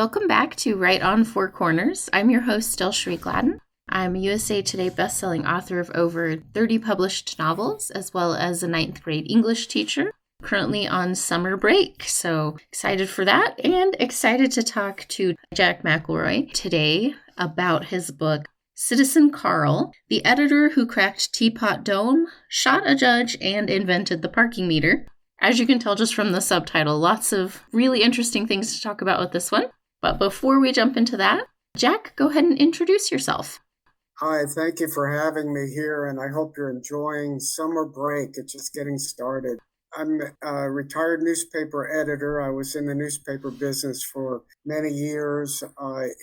Welcome back to Right on Four Corners. I'm your host, DelSheree Gladden. I'm a USA Today bestselling author of over 30 published novels, as well as a ninth grade English teacher, currently on summer break. So excited for that and excited to talk to Jack McElroy today about his book, Citizen Carl, the editor who cracked Teapot Dome, shot a judge, and invented the parking meter. As you can tell just from the subtitle, lots of really interesting things to talk about with this one. But before we jump into that, Jack, go ahead and introduce yourself. Hi, thank you for having me here, and I hope you're enjoying summer break. It's just getting started. I'm a retired newspaper editor. I was in the newspaper business for many years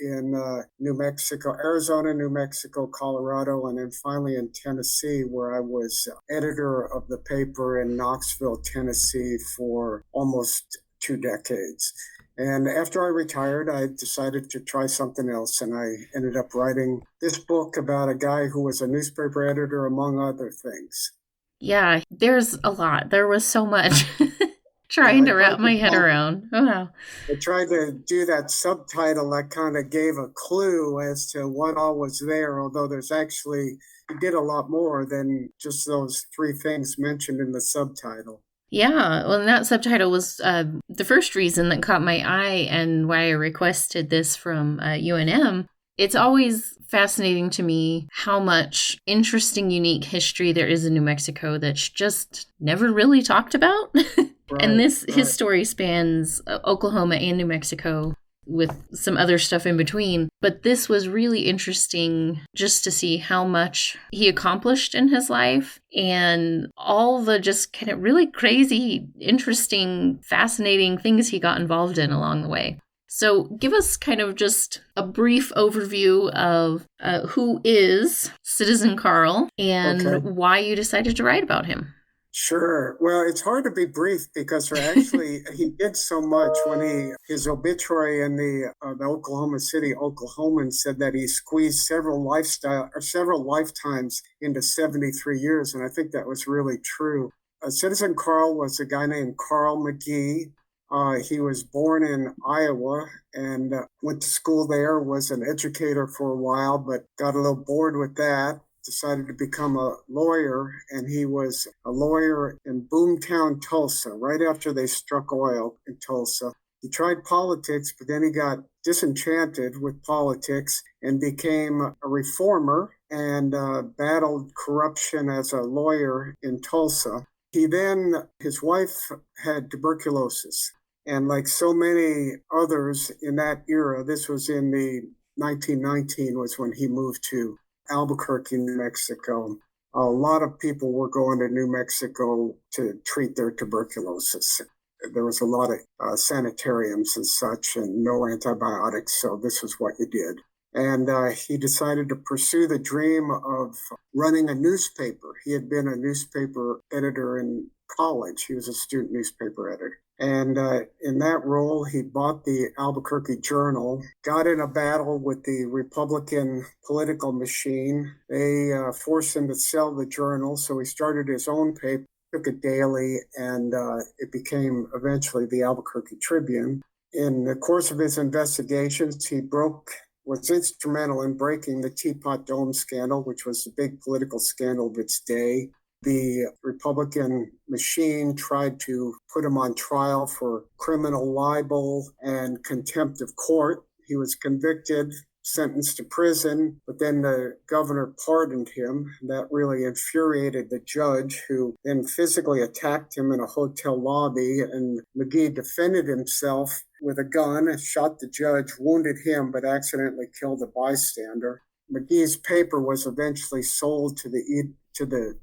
in New Mexico, Arizona, New Mexico, Colorado, and then finally in Tennessee, where I was editor of the paper in Knoxville, Tennessee for almost 2 decades. And after I retired, I decided to try something else, and I ended up writing this book about a guy who was a newspaper editor, among other things. Yeah, there's a lot. There was so much trying to wrap my head around. Oh, wow. I tried to do that subtitle that kind of gave a clue as to what all was there, although there's actually, you did a lot more than just those 3 things mentioned in the subtitle. Yeah, well, and that subtitle was the first reason that caught my eye and why I requested this from UNM. It's always fascinating to me how much interesting, unique history there is in New Mexico that's just never really talked about. And his story spans Oklahoma and New Mexico with some other stuff in between. But this was really interesting just to see how much he accomplished in his life and all the just kind of really crazy, interesting, fascinating things he got involved in along the way. So give us kind of just a brief overview of who is Citizen Carl and why you decided to write about him. Sure. Well, it's hard to be brief because he did so much when his obituary in the Oklahoma City Oklahoman said that he squeezed several lifetimes into 73 years. And I think that was really true. Citizen Carl was a guy named Carl McGee. He was born in Iowa and went to school there, was an educator for a while, but got a little bored with that, decided to become a lawyer, and he was a lawyer in Boomtown, Tulsa, right after they struck oil in Tulsa. He tried politics, but then he got disenchanted with politics and became a reformer and battled corruption as a lawyer in Tulsa. His wife had tuberculosis. And like so many others in that era, this was in the 1919 was when he moved to Albuquerque, New Mexico. A lot of people were going to New Mexico to treat their tuberculosis. There was a lot of sanitariums and such and no antibiotics, so this was what you did. And he decided to pursue the dream of running a newspaper. He had been a newspaper editor in college. He was a student newspaper editor. And in that role, he bought the Albuquerque Journal, got in a battle with the Republican political machine. They forced him to sell the Journal, so he started his own paper, took it daily, and it became eventually the Albuquerque Tribune. In the course of his investigations, he was instrumental in breaking the Teapot Dome scandal, which was a big political scandal of its day. The Republican machine tried to put him on trial for criminal libel and contempt of court. He was convicted, sentenced to prison, but then the governor pardoned him. That really infuriated the judge, who then physically attacked him in a hotel lobby, and McGee defended himself with a gun, shot the judge, wounded him, but accidentally killed a bystander. McGee's paper was eventually sold to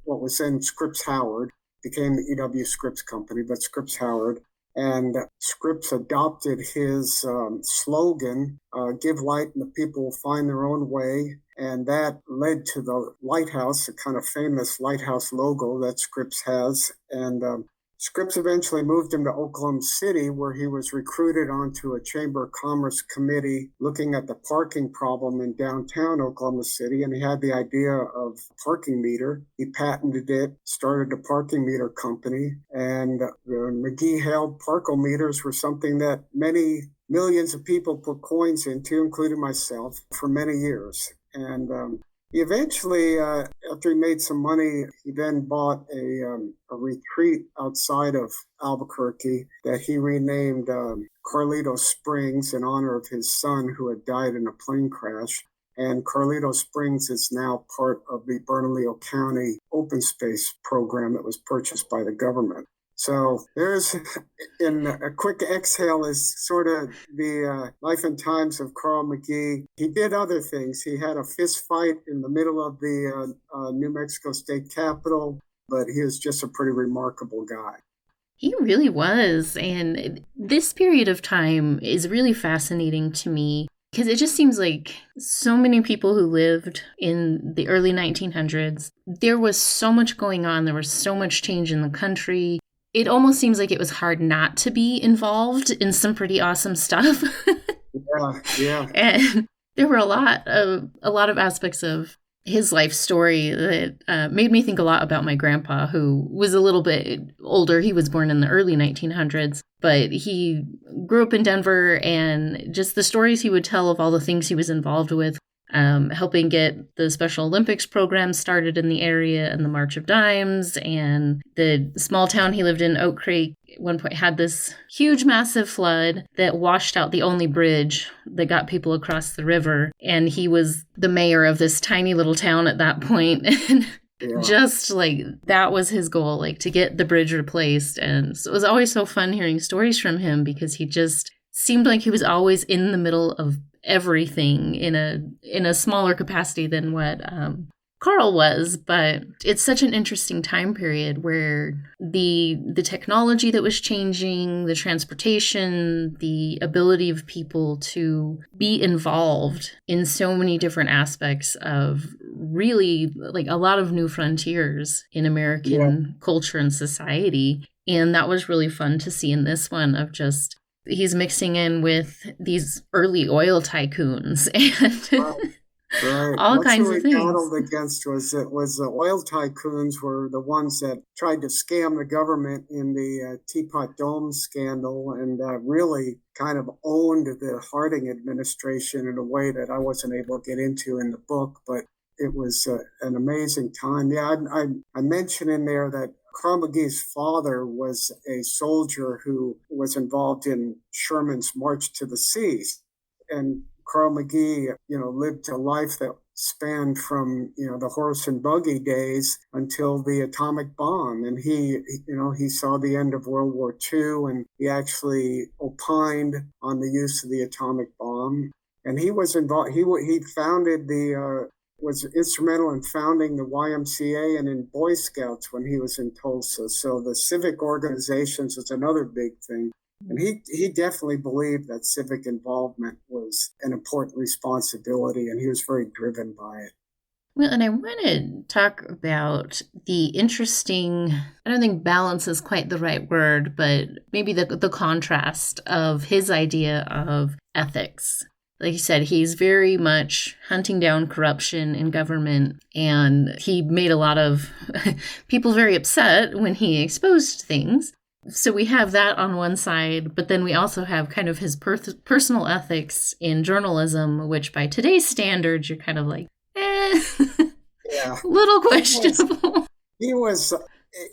what was then Scripps Howard, became the E.W. Scripps Company, but Scripps Howard. And Scripps adopted his slogan, give light and the people will find their own way. And that led to the lighthouse, a kind of famous lighthouse logo that Scripps has. And Scripps eventually moved him to Oklahoma City, where he was recruited onto a Chamber of Commerce committee looking at the parking problem in downtown Oklahoma City. And he had the idea of a parking meter. He patented it, started a parking meter company. And McGee held parkometers were something that many millions of people put coins into, including myself, for many years. And he eventually, after he made some money, he then bought a retreat outside of Albuquerque that he renamed Carlito Springs in honor of his son who had died in a plane crash. And Carlito Springs is now part of the Bernalillo County open space program that was purchased by the government. So there's, in a quick exhale, is sort of the life and times of Carl McGee. He did other things. He had a fist fight in the middle of the New Mexico State Capitol, but he was just a pretty remarkable guy. He really was. And this period of time is really fascinating to me because it just seems like so many people who lived in the early 1900s, there was so much going on. There was so much change in the country. It almost seems like it was hard not to be involved in some pretty awesome stuff. Yeah. And there were a lot of aspects of his life story that made me think a lot about my grandpa, who was a little bit older. He was born in the early 1900s, but he grew up in Denver, and just the stories he would tell of all the things he was involved with, helping get the Special Olympics program started in the area and the March of Dimes, and the small town he lived in, Oak Creek, at one point had this huge, massive flood that washed out the only bridge that got people across the river. And he was the mayor of this tiny little town at that point. And just like that was his goal, like to get the bridge replaced. And so it was always so fun hearing stories from him because he just seemed like he was always in the middle of everything in a smaller capacity than what Carl was. But it's such an interesting time period where the technology that was changing, the transportation, the ability of people to be involved in so many different aspects of really like a lot of new frontiers in American culture and society. And that was really fun to see in this one of just he's mixing in with these early oil tycoons and all kinds of things. What we battled against was the oil tycoons were the ones that tried to scam the government in the Teapot Dome scandal and really kind of owned the Harding administration in a way that I wasn't able to get into in the book, but it was an amazing time. Yeah, I mentioned in there that Carl McGee's father was a soldier who was involved in Sherman's March to the Seas. And Carl McGee, lived a life that spanned from, the horse and buggy days until the atomic bomb. And he saw the end of World War II, and he actually opined on the use of the atomic bomb. And he was involved, he founded was instrumental in founding the YMCA and in Boy Scouts when he was in Tulsa. So the civic organizations is another big thing. And he definitely believed that civic involvement was an important responsibility, and he was very driven by it. Well, and I want to talk about the interesting, I don't think balance is quite the right word, but maybe the contrast of his idea of ethics. Like you said, he's very much hunting down corruption in government, and he made a lot of people very upset when he exposed things. So we have that on one side, but then we also have kind of his personal ethics in journalism, which by today's standards, you're kind of like, little questionable. He was,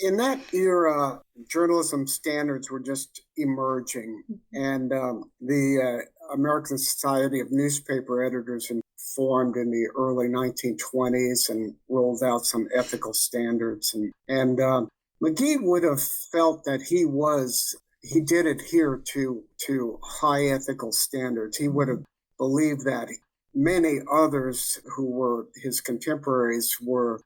in that era, journalism standards were just emerging, and the American Society of Newspaper Editors formed in the early 1920s and rolled out some ethical standards. And McGee would have felt that he did adhere to high ethical standards. He would have believed that many others who were his contemporaries were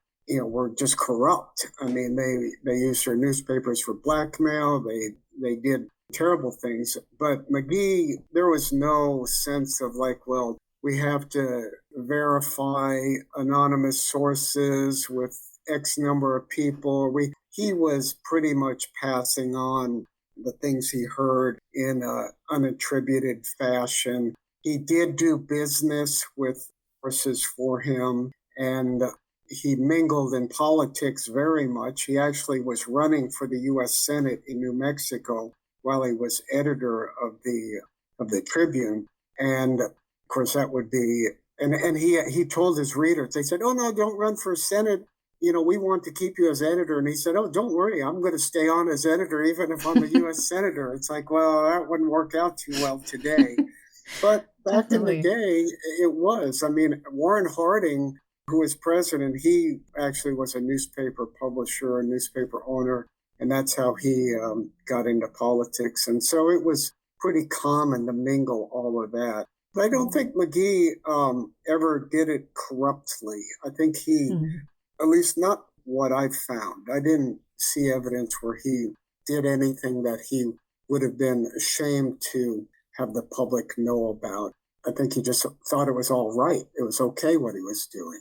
just corrupt. I mean, they used their newspapers for blackmail. They did terrible things. But McGee, there was no sense of like, well, we have to verify anonymous sources with X number of people. He was pretty much passing on the things he heard in an unattributed fashion. He did do business with sources for him, and he mingled in politics very much. He actually was running for the U.S. Senate in New Mexico while he was editor of the of the Tribune. And of course, that would be, and he told his readers, they said, "Oh, no, don't run for Senate. We want to keep you as editor." And he said, "Oh, don't worry, I'm going to stay on as editor, even if I'm a U.S. senator." It's like, well, that wouldn't work out too well today. But back in the day, it was. I mean, Warren Harding, who was president, he actually was a newspaper publisher, a newspaper owner, and that's how he got into politics. And so it was pretty common to mingle all of that. But I don't think McGee ever did it corruptly. I think he, at least not what I found, I didn't see evidence where he did anything that he would have been ashamed to have the public know about. I think he just thought it was all right. It was okay what he was doing.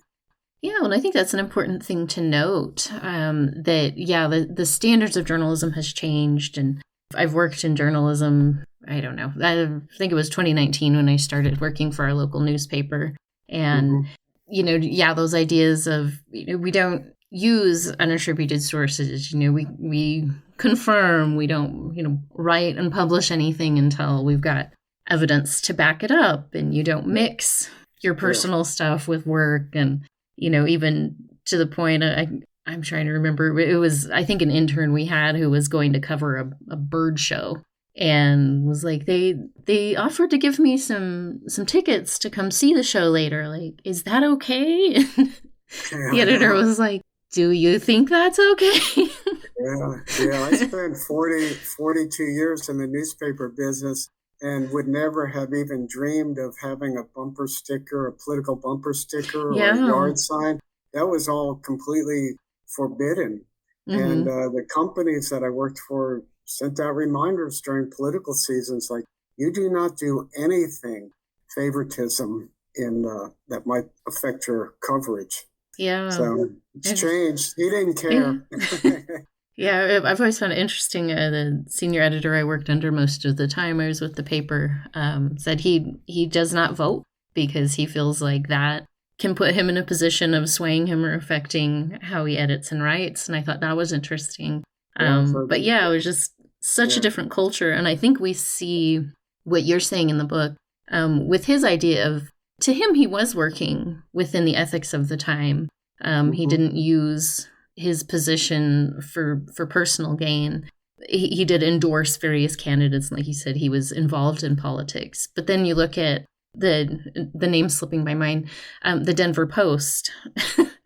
Yeah, and I think that's an important thing to note, that, the standards of journalism has changed. And I've worked in journalism, I don't know, I think it was 2019 when I started working for our local newspaper. And, those ideas of, we don't use unattributed sources, we confirm, we don't, write and publish anything until we've got evidence to back it up, and you don't mix your personal stuff with work. And, even to the point, I'm trying to remember, it was, I think, an intern we had who was going to cover a bird show, and was like, they offered to give me some tickets to come see the show later. Like, is that okay? The editor was like, do you think that's okay? Yeah. I spent 42 years in the newspaper business and would never have even dreamed of having a bumper sticker, a political bumper sticker, or a yard sign. That was all completely forbidden. And the companies that I worked for sent out reminders during political seasons, like, you do not do anything favoritism in that might affect your coverage. Yeah. So it's changed. He didn't care. Yeah, I've always found it interesting. The senior editor I worked under most of the time I was with the paper said he does not vote because he feels like that can put him in a position of swaying him or affecting how he edits and writes. And I thought that was interesting. But it was just such a different culture. And I think we see what you're saying in the book with his idea of, to him, he was working within the ethics of the time. He didn't use his position for personal gain. He did endorse various candidates. Like you said, he was involved in politics. But then you look at the name slipping my mind, the Denver Post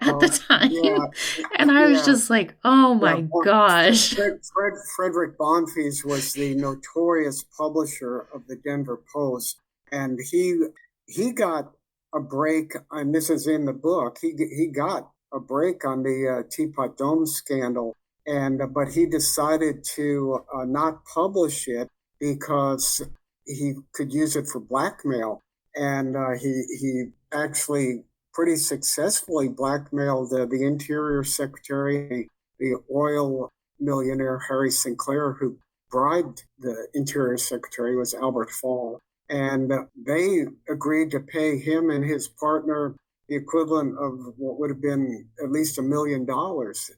at the time. And I was just like, oh my gosh. Frederick Bonfils was the notorious publisher of the Denver Post. And he got a break, and this is in the book, he got a break on the Teapot Dome scandal, but he decided to not publish it because he could use it for blackmail. And he actually pretty successfully blackmailed the Interior Secretary, the oil millionaire Harry Sinclair, who bribed the Interior Secretary, was Albert Fall. And they agreed to pay him and his partner the equivalent of what would have been at least $1 million. $1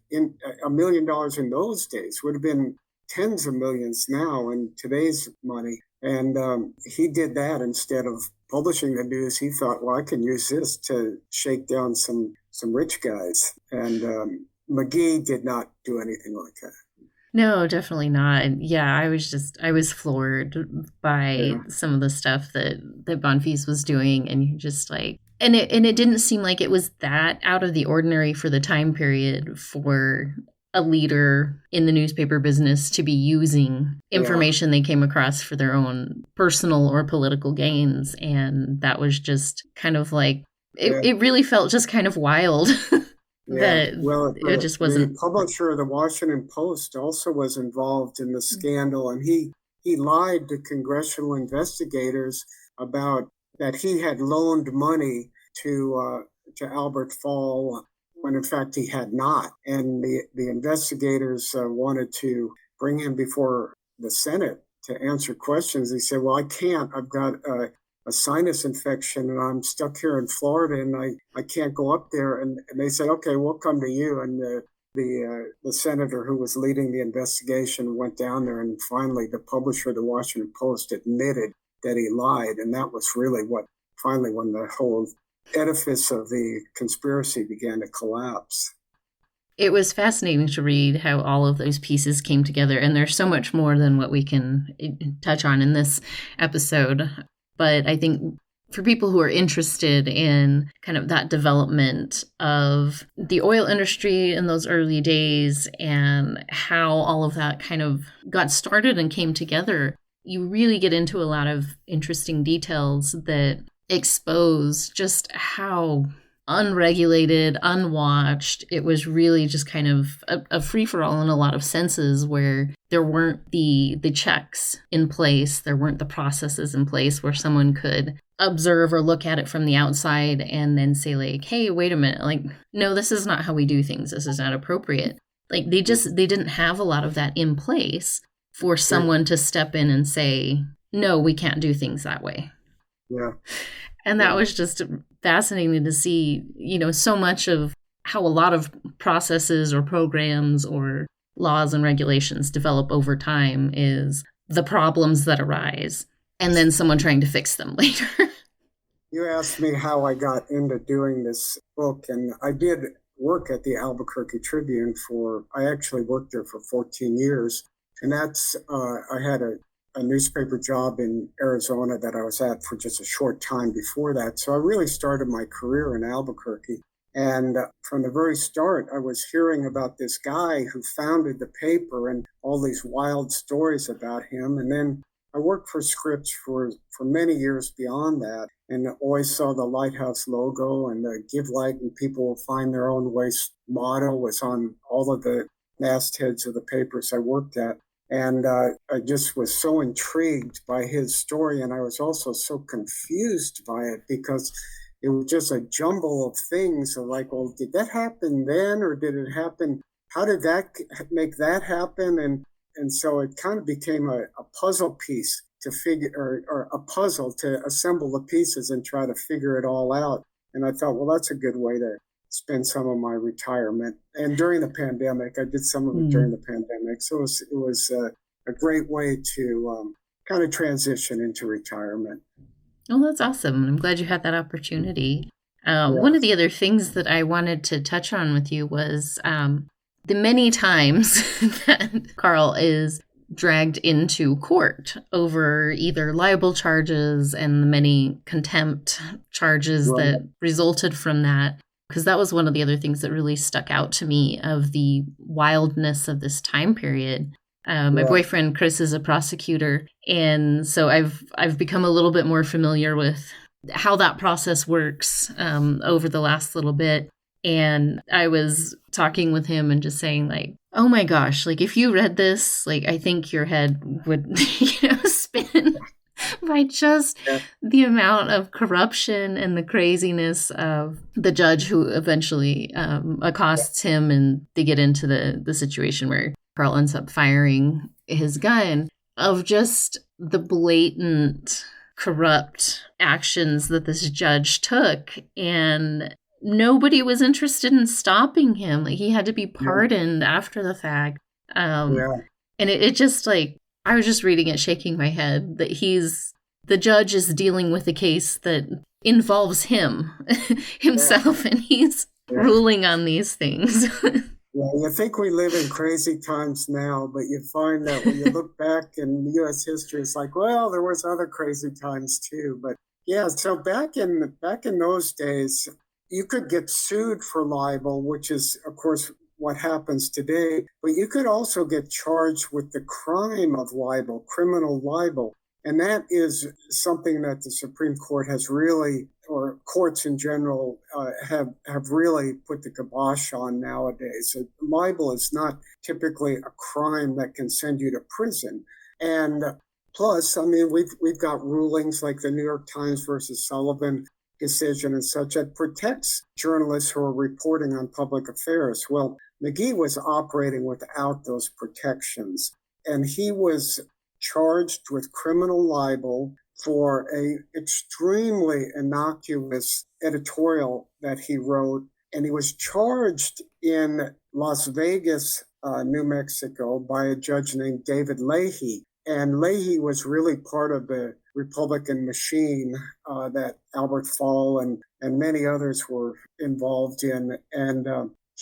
million in those days would have been tens of millions now in today's money. And he did that instead of publishing the news. He thought, well, I can use this to shake down some rich guys. And McGee did not do anything like that. No, definitely not. Yeah, I was floored by some of the stuff that Bonfils was doing, and you just like, and it didn't seem like it was that out of the ordinary for the time period for a leader in the newspaper business to be using information they came across for their own personal or political gains. And that was just kind of like, it really felt just kind of wild. It just wasn't. The publisher of the Washington Post also was involved in the scandal, and he lied to congressional investigators about that he had loaned money to Albert Fall when in fact he had not. And the investigators wanted to bring him before the Senate to answer questions. He said, well, I can't. I've got a sinus infection and I'm stuck here in Florida and I can't go up there. And they said, okay, we'll come to you. And the senator who was leading the investigation went down there, and finally the publisher of the Washington Post admitted that he lied. And that was really what finally when the whole edifice of the conspiracy began to collapse. It was fascinating to read how all of those pieces came together, and there's so much more than what we can touch on in this episode. But I think for people who are interested in kind of that development of the oil industry in those early days and how all of that kind of got started and came together, you really get into a lot of interesting details that expose just how unregulated, unwatched. It was really just kind of a free-for-all in a lot of senses, where there weren't the checks in place, there weren't the processes in place where someone could observe or look at it from the outside and then say like, hey, wait a minute, like, no, this is not how we do things. This is not appropriate. Like they didn't have a lot of that in place for someone to step in and say, no, we can't do things that way. Yeah. And that was just fascinating to see, so much of how a lot of processes or programs or laws and regulations develop over time is the problems that arise and then someone trying to fix them later. You asked me how I got into doing this book, and I did work at the Albuquerque Tribune I actually worked there for 14 years. And that's, I had a newspaper job in Arizona that I was at for just a short time before that. So I really started my career in Albuquerque. And from the very start, I was hearing about this guy who founded the paper and all these wild stories about him. And then I worked for Scripps for many years beyond that, and always saw the Lighthouse logo, and the Give Light and People Will Find Their Own Way motto was on all of the mastheads of the papers I worked at. And I just was so intrigued by his story. And I was also so confused by it because it was just a jumble of things. So like, well, did that happen then? Or did it happen? How did that make that happen? And so it kind of became a puzzle piece to figure, or a puzzle to assemble the pieces and try to figure it all out. And I thought, well, that's a good way to spend some of my retirement. And during the pandemic, I did some of it during the pandemic. So it was a great way to kind of transition into retirement. Oh, that's awesome. I'm glad you had that opportunity. One of the other things that I wanted to touch on with you was the many times that Carl is dragged into court over either libel charges and the many contempt charges that resulted from that. Because that was one of the other things that really stuck out to me of the wildness of this time period. My boyfriend, Chris, is a prosecutor. And so I've become a little bit more familiar with how that process works over the last little bit. And I was talking with him and just saying like, oh my gosh, like if you read this, like I think your head would spin by just the amount of corruption and the craziness of the judge who eventually accosts him, and they get into the situation where Carl ends up firing his gun, of just the blatant corrupt actions that this judge took. And nobody was interested in stopping him. Like he had to be pardoned after the fact. And it just like, I was just reading it, shaking my head that the judge is dealing with a case that involves himself, and he's ruling on these things. You think we live in crazy times now, but you find that when you look back in U.S. history, it's like, well, there was other crazy times too. But yeah, so back in those days, you could get sued for libel, which is, of course, what happens today. But you could also get charged with the crime of libel, criminal libel. And that is something that the Supreme Court has really, or courts in general, have really put the kibosh on nowadays. So libel is not typically a crime that can send you to prison. And plus, I mean, we've got rulings like the New York Times versus Sullivan decision and such that protects journalists who are reporting on public affairs. Well, McGee was operating without those protections, and he was charged with criminal libel for a extremely innocuous editorial that he wrote. And he was charged in Las Vegas, New Mexico, by a judge named David Leahy. And Leahy was really part of the Republican machine that Albert Fall and many others were involved in. And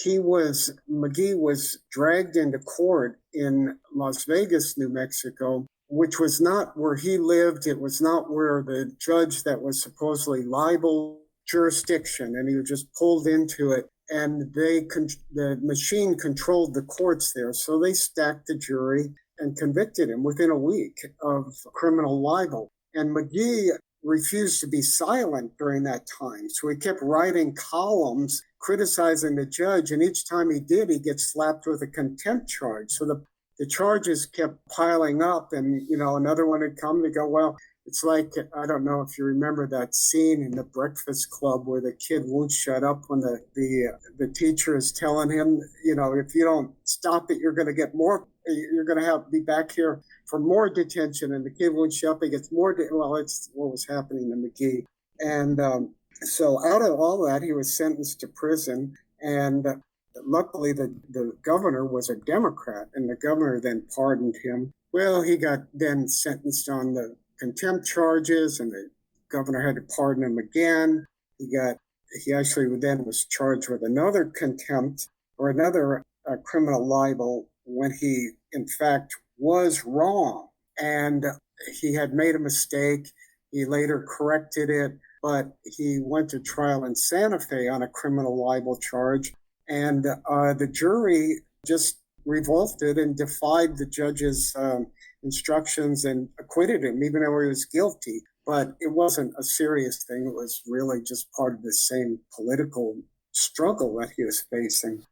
McGee was dragged into court in Las Vegas, New Mexico, which was not where he lived. It was not where the judge that was supposedly liable jurisdiction, and he was just pulled into it. And the machine controlled the courts there. So they stacked the jury and convicted him within a week of criminal libel. And McGee refused to be silent during that time. So he kept writing columns criticizing the judge. And each time he did, he gets slapped with a contempt charge. So the charges kept piling up. And, another one had come to go, well, it's like, I don't know if you remember that scene in The Breakfast Club where the kid won't shut up when the teacher is telling him, if you don't stop it, you're going to get more, you're going to be back here for more detention. And the kid won't shut up, he gets more. It's what was happening to McGee. And so out of all that, he was sentenced to prison. And luckily, the governor was a Democrat, and the governor then pardoned him. Well, he got then sentenced on the contempt charges, and the governor had to pardon him again. He actually then was charged with another contempt or another criminal libel when he, in fact, was wrong. And he had made a mistake. He later corrected it, but he went to trial in Santa Fe on a criminal libel charge. And the jury just revolted and defied the judge's instructions and acquitted him, even though he was guilty. But it wasn't a serious thing. It was really just part of the same political struggle that he was facing.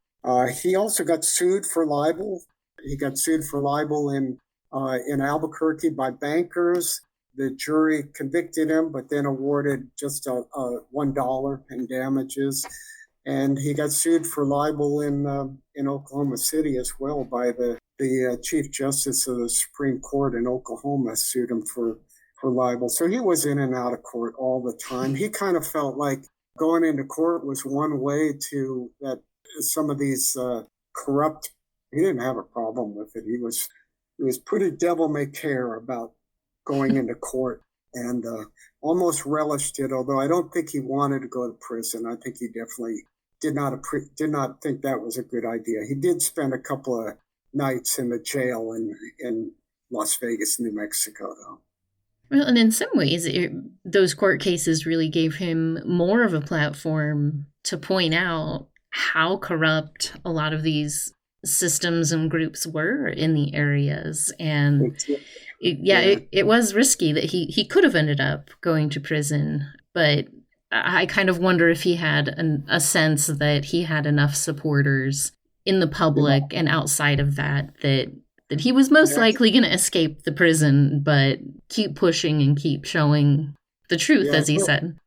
He also got sued for libel. He got sued for libel in Albuquerque by bankers. The jury convicted him, but then awarded just $1 in damages. And he got sued for libel in Oklahoma City as well by the Chief Justice of the Supreme Court in Oklahoma sued him for libel. So he was in and out of court all the time. He kind of felt like going into court was one way to that some of these corrupt. He didn't have a problem with it. He was pretty devil-may-care about going into court and almost relished it. Although I don't think he wanted to go to prison. I think he definitely did not think that was a good idea. He did spend a couple of nights in the jail in Las Vegas, New Mexico, though. Well, and in some ways, those court cases really gave him more of a platform to point out how corrupt a lot of these systems and groups were in the areas. And it was risky that he could have ended up going to prison, but I kind of wonder if he had a sense that he had enough supporters in the public and outside of that he was most likely going to escape the prison, but keep pushing and keep showing the truth, as he said.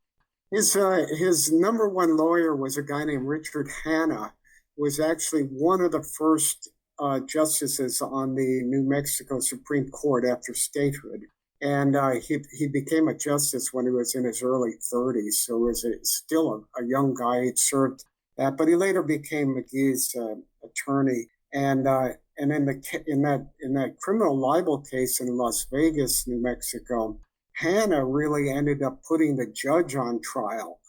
His number one lawyer was a guy named Richard Hanna, who was actually one of the first justices on the New Mexico Supreme Court after statehood. And he became a justice when he was in his early 30s, so he was still a young guy. He'd served that, but he later became McGee's attorney. And in that criminal libel case in Las Vegas, New Mexico, Hanna really ended up putting the judge on trial.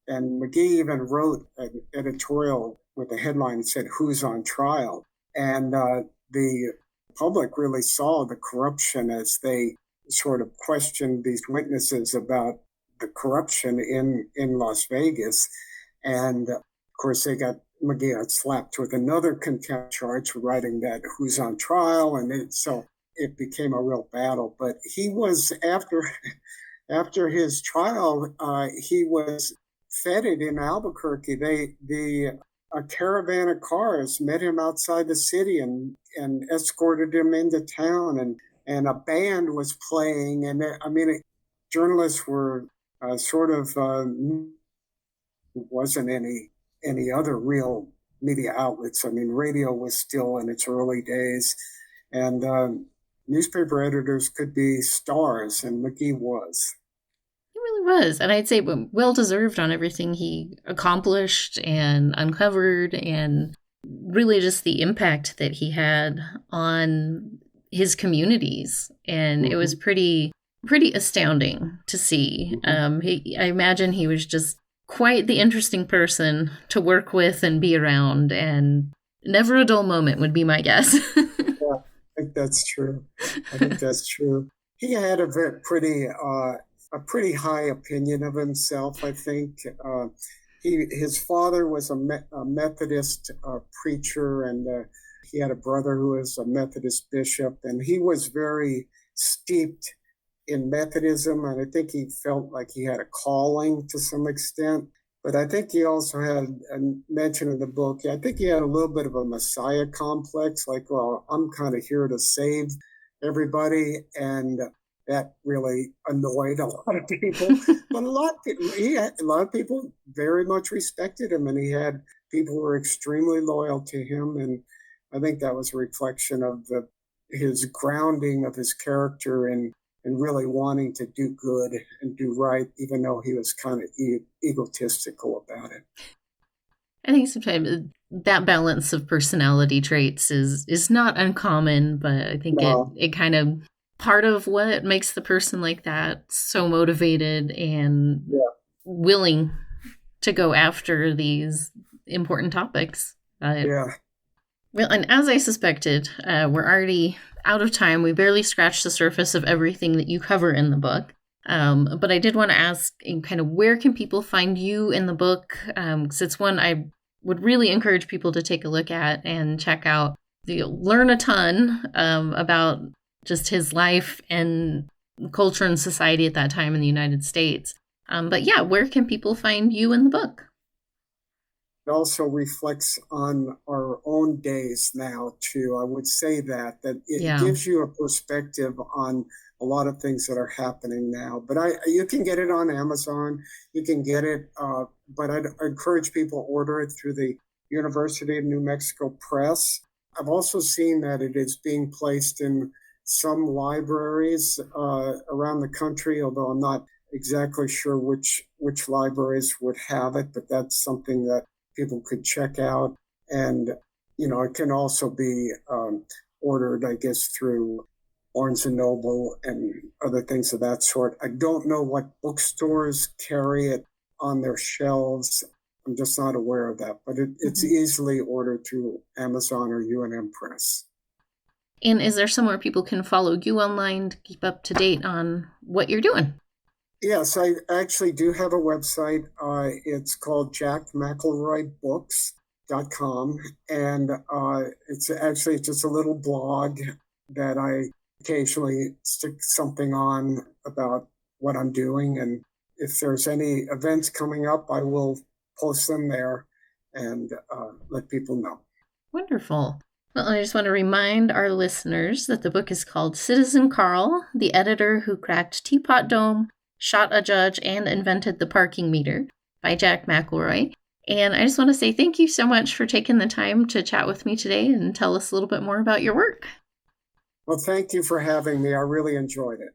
And McGee even wrote an editorial with a headline that said, "Who's on trial?" And the public really saw the corruption as they sort of questioned these witnesses about the corruption in Las Vegas. And of course, McGee got slapped with another contempt charge for writing that "Who's on trial?" And so it became a real battle. But he was, after his trial, he was feted in Albuquerque. A caravan of cars met him outside the city and escorted him into town, and a band was playing. And journalists were wasn't any other real media outlets. Radio was still in its early days, and newspaper editors could be stars, and McGee was. He really was, and I'd say well-deserved on everything he accomplished and uncovered, and really just the impact that he had on his communities. And it was pretty pretty astounding to see. I imagine he was just quite the interesting person to work with and be around, and never a dull moment would be my guess. Yeah, I think that's true. I think that's true. He had a pretty high opinion of himself, I think. His father was a Methodist preacher, and he had a brother who was a Methodist bishop, and he was very steeped in Methodism, and I think he felt like he had a calling to some extent. But I think he also had a mention in the book, I think he had a little bit of a Messiah complex, like, well, I'm kind of here to save everybody. And that really annoyed a lot of people. But a lot of people very much respected him, and he had people who were extremely loyal to him. And I think that was a reflection of his grounding of his character and really wanting to do good and do right, even though he was kind of egotistical about it. I think sometimes that balance of personality traits is not uncommon, but I think it kind of part of what makes the person like that so motivated and willing to go after these important topics. Well, and as I suspected, we're already out of time. We barely scratched the surface of everything that you cover in the book. But I did want to ask kind of where can people find you in the book? Because it's one I would really encourage people to take a look at and check out. You'll learn a ton about just his life and culture and society at that time in the United States. But yeah, where can people find you in the book? It also reflects on our own days now, too. I would say that it gives you a perspective on a lot of things that are happening now. But you can get it on Amazon. You can get it, but I'd encourage people to order it through the University of New Mexico Press. I've also seen that it is being placed in some libraries around the country, although I'm not exactly sure which libraries would have it, but that's something that people could check out. And, it can also be ordered, I guess, through Barnes & Noble and other things of that sort. I don't know what bookstores carry it on their shelves. I'm just not aware of that, but it's easily ordered through Amazon or UNM Press. And is there somewhere people can follow you online to keep up to date on what you're doing? Yes, I actually do have a website. It's called jackmcelroybooks.com. And it's actually just a little blog that I occasionally stick something on about what I'm doing. And if there's any events coming up, I will post them there and let people know. Wonderful. Well, I just want to remind our listeners that the book is called Citizen Carl, the editor who cracked Teapot Dome, shot a judge, and invented the parking meter, by Jack McElroy. And I just want to say thank you so much for taking the time to chat with me today and tell us a little bit more about your work. Well, thank you for having me. I really enjoyed it.